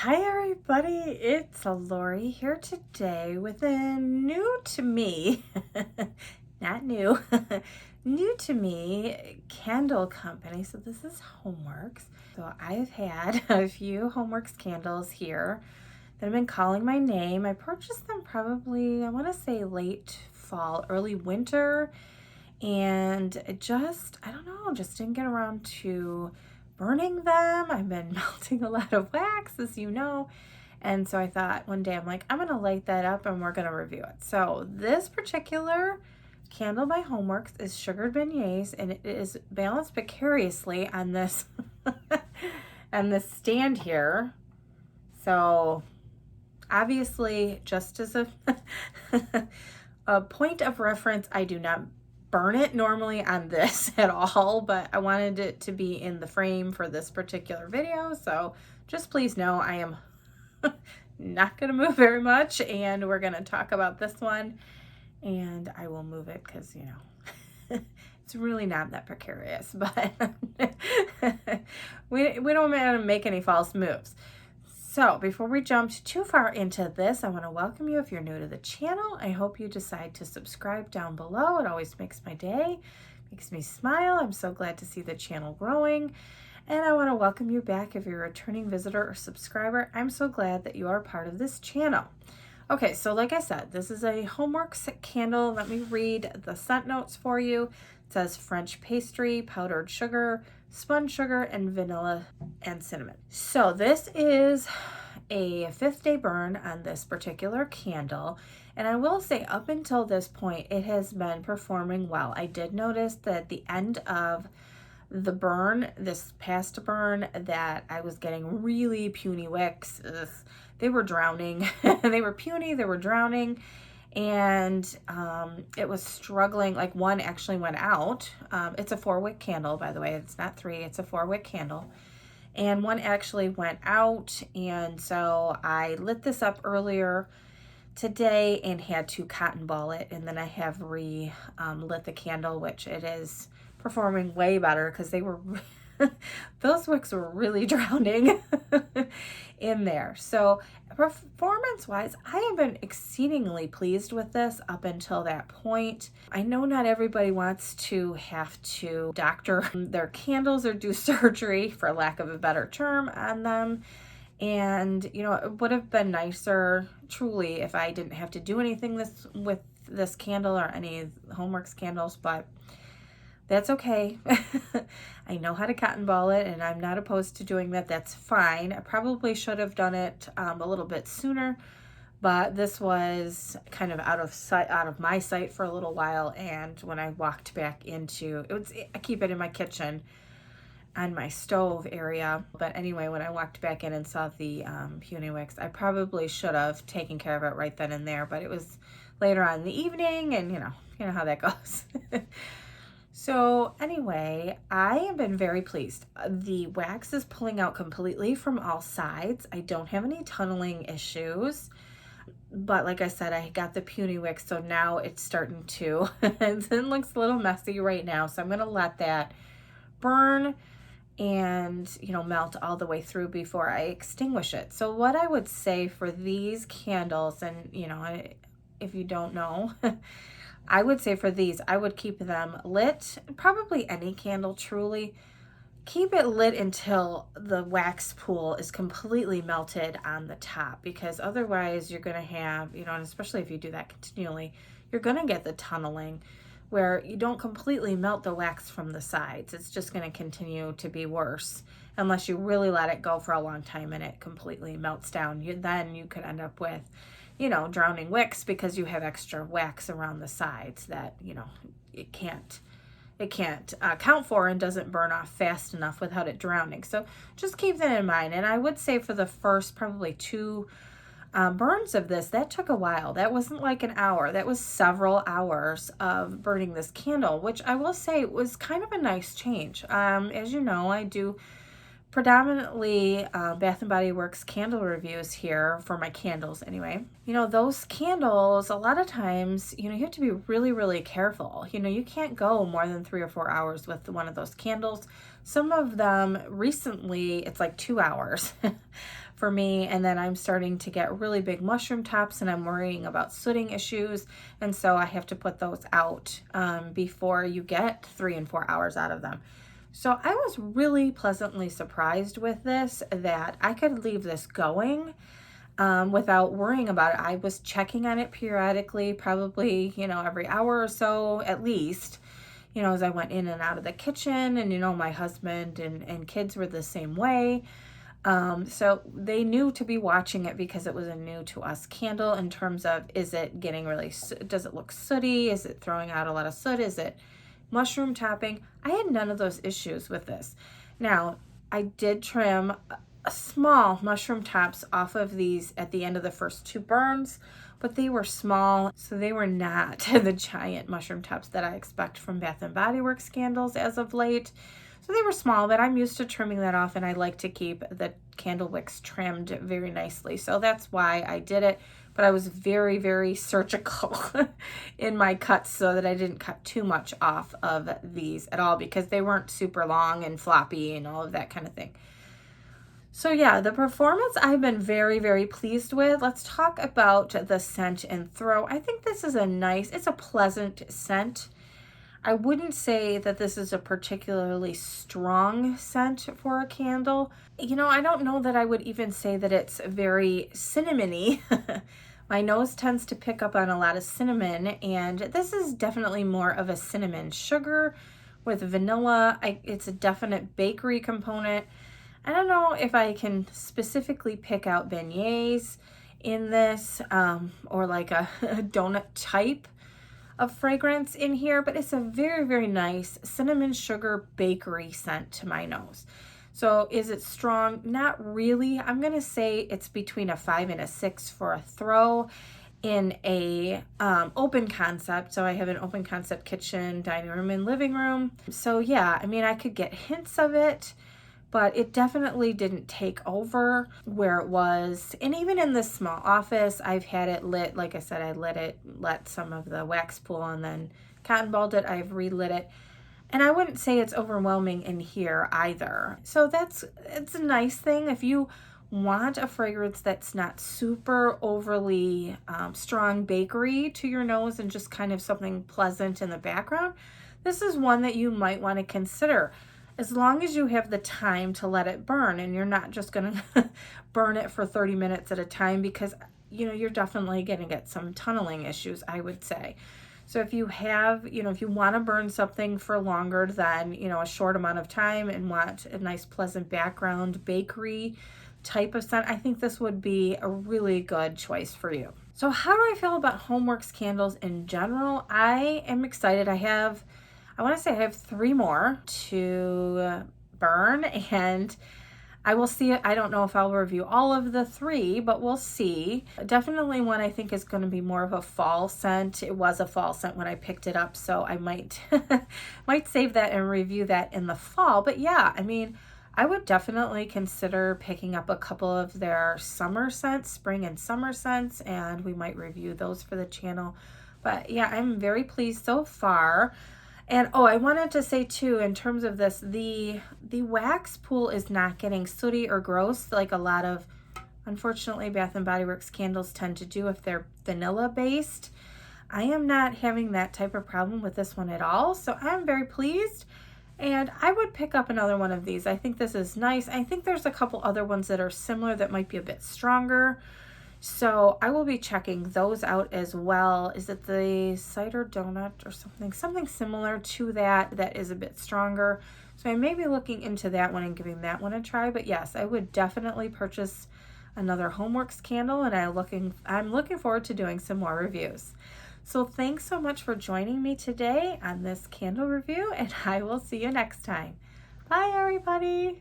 Hi everybody, it's Lori here today with a new to me, not new, new to me candle company. So this is Homeworx. So I've had a few Homeworx candles here that have been calling my name. I purchased them probably, I want to say late fall, early winter, and I don't know, just didn't get around to burning them. I've been melting a lot of wax, as you know. And so I thought one day, I'm like, I'm gonna light that up and we're gonna review it. So this particular candle by Homeworx is Sugared Beignets, and it is balanced precariously on this on this stand here. So obviously, just as a point of reference, I do not burn it normally on this at all, but I wanted it to be in the frame for this particular video. So just please know I am not going to move very much, and we're going to talk about this one, and I will move it because, you know, it's really not that precarious, but we don't want to make any false moves. So before we jump too far into this, I want to welcome you if you're new to the channel. I hope you decide to subscribe down below. It always makes my day, makes me smile. I'm so glad to see the channel growing. And I want to welcome you back if you're a returning visitor or subscriber. I'm so glad that you are part of this channel. Okay, so like I said, this is a Homeworx candle. Let me read the scent notes for you. It says French pastry, powdered sugar, spun sugar, and vanilla and cinnamon. So this is a 5th day burn on this particular candle. And I will say up until this point, it has been performing well. I did notice that at the end of the burn, this past burn, that I was getting really puny wicks. Ugh. They were drowning. They were puny, they were drowning. And it was struggling. Like one actually went out. It's a 4-wick candle, by the way. It's not 3, it's a 4-wick candle. And one actually went out. And so I lit this up earlier today and had to cotton ball it. And then I have lit the candle, which it is performing way better because they were those wicks were really drowning in there. So performance wise, I have been exceedingly pleased with this up until that point. I know not everybody wants to have to doctor their candles or do surgery, for lack of a better term, on them. And you know, it would have been nicer truly if I didn't have to do anything with this candle or any Homeworx candles, but that's okay. I know how to cotton ball it, and I'm not opposed to doing that. That's fine. I probably should have done it a little bit sooner, but this was kind of out of my sight for a little while. And when I walked back into I keep it in my kitchen on my stove area. But anyway, when I walked back in and saw the puny wicks, I probably should have taken care of it right then and there. But it was later on in the evening, and you know how that goes. So anyway, I have been very pleased. The wax is pulling out completely from all sides. I don't have any tunneling issues. But like I said, I got the puny wicks, so now it's starting to, it looks a little messy right now. So I'm going to let that burn and, you know, melt all the way through before I extinguish it. So what I would say for these candles, and, you know, if you don't know, I would say for these, I would keep them lit. Probably any candle, truly. Keep it lit until the wax pool is completely melted on the top, because otherwise you're going to have, you know, and especially if you do that continually, you're going to get the tunneling where you don't completely melt the wax from the sides. It's just going to continue to be worse unless you really let it go for a long time and it completely melts down. Then you could end up with, you know, drowning wicks because you have extra wax around the sides that, you know, it can't account for and doesn't burn off fast enough without it drowning. So just keep that in mind. And I would say for the first probably 2 burns of this, that took a while. That wasn't like an hour. That was several hours of burning this candle, which I will say was kind of a nice change. As you know, I do predominantly Bath and Body Works candle reviews here for my candles anyway. You know, those candles, a lot of times, you know, you have to be really, really careful. You know, you can't go more than 3 or 4 hours with one of those candles. Some of them recently, it's like 2 hours for me. And then I'm starting to get really big mushroom tops and I'm worrying about sooting issues. And so I have to put those out before you get 3 and 4 hours out of them. So I was really pleasantly surprised with this, that I could leave this going without worrying about it. I was checking on it periodically, probably, you know, every hour or so at least, you know, as I went in and out of the kitchen. And, you know, my husband and kids were the same way. So they knew to be watching it because it was a new to us candle in terms of, is it getting really, does it look sooty? Is it throwing out a lot of soot? Is it mushroom topping? I had none of those issues with this. Now, I did trim small mushroom tops off of these at the end of the first 2 burns, but they were small, so they were not the giant mushroom tops that I expect from Bath and Body Works candles as of late. So they were small, but I'm used to trimming that off, and I like to keep the candle wicks trimmed very nicely. So that's why I did it. But I was very, very surgical in my cuts so that I didn't cut too much off of these at all, because they weren't super long and floppy and all of that kind of thing. So yeah, the performance I've been very, very pleased with. Let's talk about the scent and throw. I think this is it's a pleasant scent. I wouldn't say that this is a particularly strong scent for a candle. You know, I don't know that I would even say that it's very cinnamony. My nose tends to pick up on a lot of cinnamon, and this is definitely more of a cinnamon sugar with vanilla. It's a definite bakery component. I don't know if I can specifically pick out beignets in this or like a donut type of fragrance in here, but it's a very, very nice cinnamon sugar bakery scent to my nose. So is it strong? Not really. I'm going to say it's between a 5 and a 6 for a throw in a open concept. So I have an open concept kitchen, dining room, and living room. So yeah, I mean, I could get hints of it, but it definitely didn't take over where it was. And even in this small office, I've had it lit. Like I said, I let some of the wax pool and then cotton balled it. I've relit it. And I wouldn't say it's overwhelming in here either. So it's a nice thing. If you want a fragrance that's not super overly strong bakery to your nose and just kind of something pleasant in the background, this is one that you might want to consider. As long as you have the time to let it burn and you're not just going to burn it for 30 minutes at a time, because, you know, you're definitely going to get some tunneling issues, I would say. So if you have, you know, if you want to burn something for longer than, you know, a short amount of time and want a nice pleasant background bakery type of scent, I think this would be a really good choice for you. So how do I feel about Homeworx candles in general? I am excited. I want to say I have 3 more to burn, and I will see. I don't know if I'll review all of the 3, but we'll see. Definitely one I think is going to be more of a fall scent. It was a fall scent when I picked it up, so I might save that and review that in the fall. But yeah, I mean, I would definitely consider picking up a couple of their summer scents, spring and summer scents, and we might review those for the channel. But yeah, I'm very pleased so far. And oh, I wanted to say too, in terms of this, the wax pool is not getting sooty or gross like a lot of, unfortunately, Bath and Body Works candles tend to do if they're vanilla based. I am not having that type of problem with this one at all, so I'm very pleased. And I would pick up another one of these. I think this is nice. I think there's a couple other ones that are similar that might be a bit stronger. So I will be checking those out as well. Is it the cider donut or something? Something similar to that is a bit stronger. So I may be looking into that one and giving that one a try. But yes, I would definitely purchase another Homeworx candle, and I'm looking forward to doing some more reviews. So thanks so much for joining me today on this candle review, and I will see you next time. Bye, everybody.